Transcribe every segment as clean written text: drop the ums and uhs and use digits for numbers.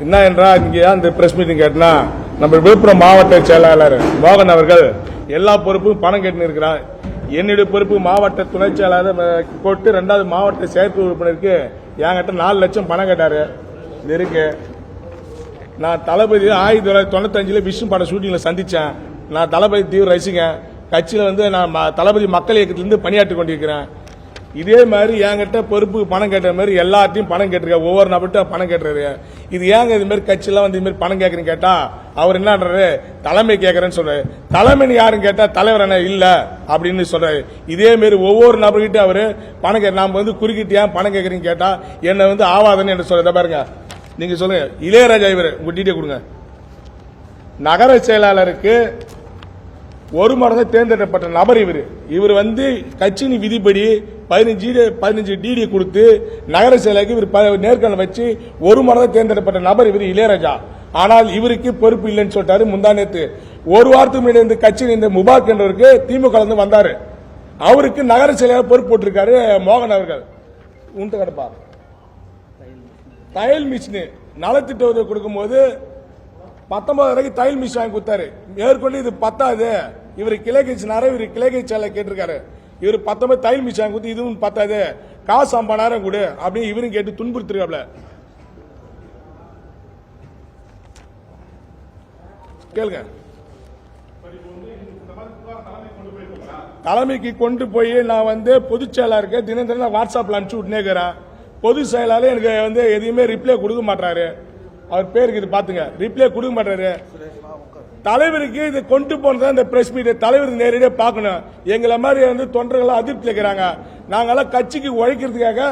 என்ன என்றால் இங்கே அந்த பிரஸ் மீட்டிங் கேட்டனா நம்ம விழுப்புரம் மாவட்ட செயலாளர் மோகன் அவர்கள் எல்லா பொறுப்பும் பணம் கேட்டு இருக்கிறார். என்னுடைய பொறுப்பு மாவட்ட துணை செயலாளர் போட்டு 2வது மாவட்ட செயற்குழு உறுப்பினருக்கு என்கிட்ட 4 லட்சம் பணம் கேட்டாரு. இது இருக்கு. நான் தளபதி 1995 விஷ்ணு பட ஷூட்டிங்ல சந்திச்சேன். நான் தளபதி தீவிர ரசிகன். கட்சியில் வந்து நான் தளபதி மக்கள் இயக்கத்திலிருந்து பணியாற்றி கொண்டிருக்கிறேன். இதே மாதிரி என்கிட்ட பொறுப்பு பணம் கேட்ட மாதிரி எல்லாத்தையும் பணம் கேட்டிருக்க, ஒவ்வொரு நபர்கிட்ட பணம் கேட்டுறாரு. இது ஏங்க இது மாதிரி கட்சியெல்லாம் வந்து இது மாதிரி பணம் கேட்கறீங்க கேட்டா அவர் என்னன்றாரு, தலைமை கேட்கறேன்னு சொல்றாரு. தலைமைன்னு யாரும் கேட்டா தலைவர் என்ன இல்ல அப்படின்னு சொல்றாரு. இதே மாதிரி ஒவ்வொரு நபர்கிட்ட அவரு பணம் கேட்க, நாம வந்து குறுக்கிட்டு ஏன் பணம் கேட்கறீங்க கேட்டா என்ன வந்து ஆவாதன்னு என்ன சொல்றத பாருங்க. நீங்க சொல்லுங்க, இளையராஜா இவர் உங்க டீட்டெயில் கொடுங்க. நகர செயலாளருக்கு ஒரு முறை தேர்ந்தெடுக்கப்பட்ட நபர் இவர் வந்து கட்சியின் விதிப்படி 15 டிடி கொடுத்து நகர செயலருக்கு இவர் நேர்காணல் வச்சு ஒரு முறை தேர்ந்தெடுக்கப்பட்ட நபர் இளையராஜா. ஆனால் இவருக்கு பொறுப்பு இல்லைன்னு சொல்லிட்டாரு. முந்தா நேத்து ஒரு வாரத்துக்கு முன்னாடி இந்த கட்சியின் இந்த முபாரக் என்றவருக்கு திமுக வந்தாரு. அவருக்கு நகர செயலாளர் பொறுப்பு போட்டிருக்காரு மோகன் அவர்கள். உண்டு கிடப்பா தையல் மிஷின் நலத்திட்ட உதவி கொடுக்கும் போது 19 தையல் மிஷின் வாங்கி கொடுத்தாரு. மேற்கொண்டு இது பத்தாது, இவர் கிளை கட்சினார, இவர் கிளை கட்சியாளர் கேட்டிருக்காரு. இவர் 19 தையல் மிஷின் வாங்கி கொடுத்து இதுவும் பத்தாது, காசு 50,000 கொடு அப்படின்னு இவரும் கேட்டு துன்புறுத்திருக்காப்ல. கேளுங்க. தலைமைக்கு கொண்டு போய் நான் வந்து பொதுச் செயலாளருக்கு தினம் வாட்ஸ்அப்ல அனுப்பிச்சு விட்டுனேக்கிறேன். பொதுச் செயலாளர் எனக்கு வந்து எதையுமே ரிப்ளை கொடுக்க மாட்டாரு. அவர் பேருக்கு இது பாத்துங்க, ரிப்ளை கொடுக்க மாட்டாரு. தலைவருக்கு இது கொண்டு போனதான் இந்த பிரஸ் மீட் தலைவருக்கு நேரடியாக பார்க்கணும். எங்களை மாதிரி வந்து தொண்டர்கள் அதிருப்தி இருக்கிறாங்க. நாங்கெல்லாம் கட்சிக்கு உழைக்கிறதுக்காக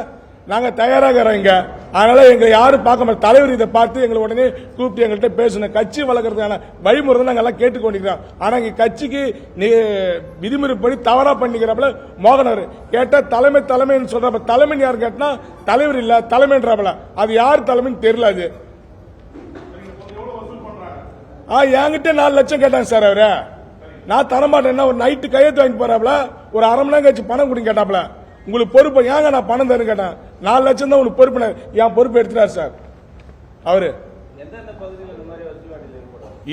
நாங்க தயாராக இருக்கிறோங்க. அதனால எங்களை யாரும் பார்க்க மாட்டோம். தலைவர் இதை பார்த்து எங்களை உடனே கூப்பிட்டு எங்கள்கிட்ட பேசணும். கட்சி வளர்க்கறதுக்கான வழிமுறை நாங்க எல்லாம் கேட்டுக்கொண்டிருக்கிறோம். ஆனா இங்க கட்சிக்கு விதிமுறைப்படி தவறா பண்ணிக்கிறப்பல மோகனர் கேட்டா தலைமைன்னு சொல்றப்ப தலைமை யாரு கேட்டா தலைவர் இல்ல தலைமைன்றாப்ல. அது யார் தலைமைன்னு தெரியல. அது என்கிட்ட 4 லட்சம் கேட்டாங்க சார். அவரு நான் தரமாட்டேன். ஒரு நைட்டு கையெழுத்து வாங்கி போறாப்ல, ஒரு அரை மணி நேரம் கழிச்சு பணம் கொடுங்க கேட்டாப்ல. உங்களுக்கு பொறுப்பு ஏங்க நான் பணம் தரேன்னு கேட்டேன். 4 லட்சம் தான் உங்களுக்கு பொறுப்பு. என் பொறுப்பு எடுத்துட்டாரு சார் அவரு.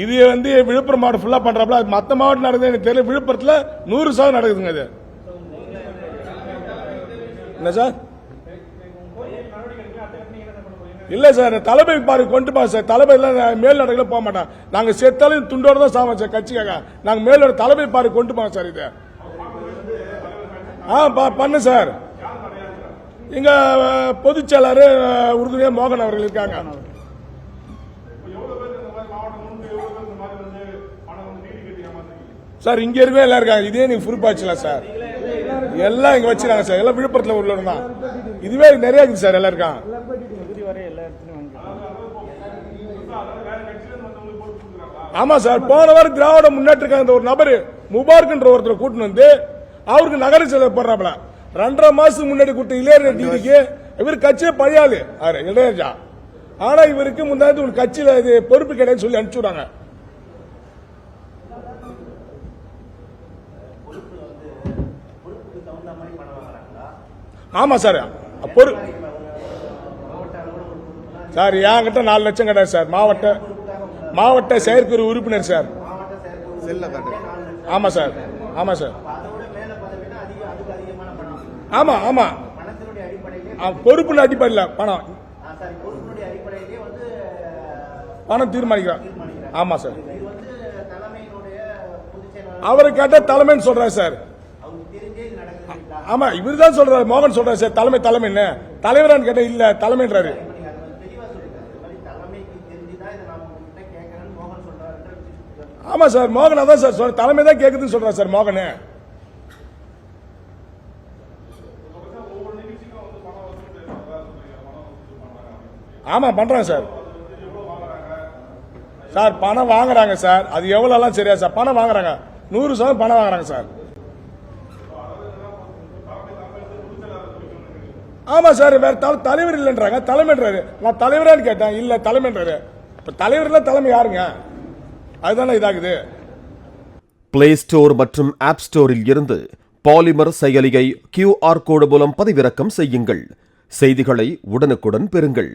இது வந்து விழுப்புரம் மாவட்டம் ஃபுல்லா பண்றாப்ல. மத்த மாவட்டம் நடக்குது எனக்கு தெரியல. விழுப்புரத்துல 100% நடக்குதுங்க. அது என்ன சார்? இல்ல சார், தலைமை பாரு கொண்டு பா சார். தலைமை மேல் நடக்கல போக மாட்டான். நாங்க செத்தாலும் துண்டோட தான் சாவோம் சார் கட்சிக்காக. நாங்க மேலோட தலைமை பாரு கொண்டு போங்க சார். இது பண்ணு சார். எங்க பொதுச் செயலாளர் உறுதுணையா மோகன் அவர்கள் இருக்காங்க. சார் இங்க இருக்கவே எல்லாம் இருக்காங்க. இதே நீங்க புரிப்பாச்சுல சார். எல்லாம் இங்க வச்சிருக்காங்க சார். எல்லாம் விழுப்புரத்துல உள்ள தான். இதுவே நிறைய இருக்குது சார். எல்லாம் இருக்காங்க. ஆமா சார், போன வாரம் திராவிட முன்னேற்ற கழக ஒரு நபர் முபாரக் ஒருத்தர் கூட்டு வந்து அவருக்கு நகர செயலர் போடுறாப்ல. 2.5 மாசத்துக்கு முன்னாடி கூட்ட இளையராஜா இவர் கட்சியை பழையாளு இளையராஜா. ஆனா இவருக்கு முன்னாடி ஒரு கட்சியில இது பொறுப்பு கிடையாது சொல்லி அனுப்பிச்சுடுறாங்க. ஆமா சார், சார் என்கிட்ட 4 லட்சம் கிடையாது சார். மாவட்ட செயற்குழு உறுப்பினர் சார். ஆமா சார். ஆமா சார். ஆமா ஆமா, பொறுப்பு அடிப்படையில் பணம் தீர்மானிக்கிறார். ஆமா சார். அவரை கேட்ட தலைமைன்னு சொல்றாரு சார். ஆமா, இவர் தான் சொல்றாரு, மோகன் சொல்றாரு சார். தலைமை என்ன தலைவரான்னு கேட்ட இல்ல தலைமைன்றாரு. ஆமா சார், மோகன் அதான் சார் சொல்ற. தலைமை தான் கேக்குதுன்னு சொல்றாரு சார் மோகன். ஆமா பண்றாங்க சார். சார் பணம் வாங்குறாங்க சார். அது எவ்வளவு சரியா சார் பணம் வாங்குறாங்க. 100% பணம் வாங்குறாங்க சார். ஆமா சார், வேற தலைவர் இல்லைன்றாங்க. தலைமைன்றாரு. நான் தலைவரான்னு கேட்டேன். இல்ல தலைமைன்றாரு. இப்ப தலைவர் இல்ல தலைமை யாருங்க? அதுதானே இதாகுது. பிளே ஸ்டோர் மற்றும் ஆப் ஸ்டோரில் இருந்து பாலிமர் செயலியை QR கோடு மூலம் பதிவிறக்கம் செய்யுங்கள். செய்திகளை உடனுக்குடன் பெறுங்கள்.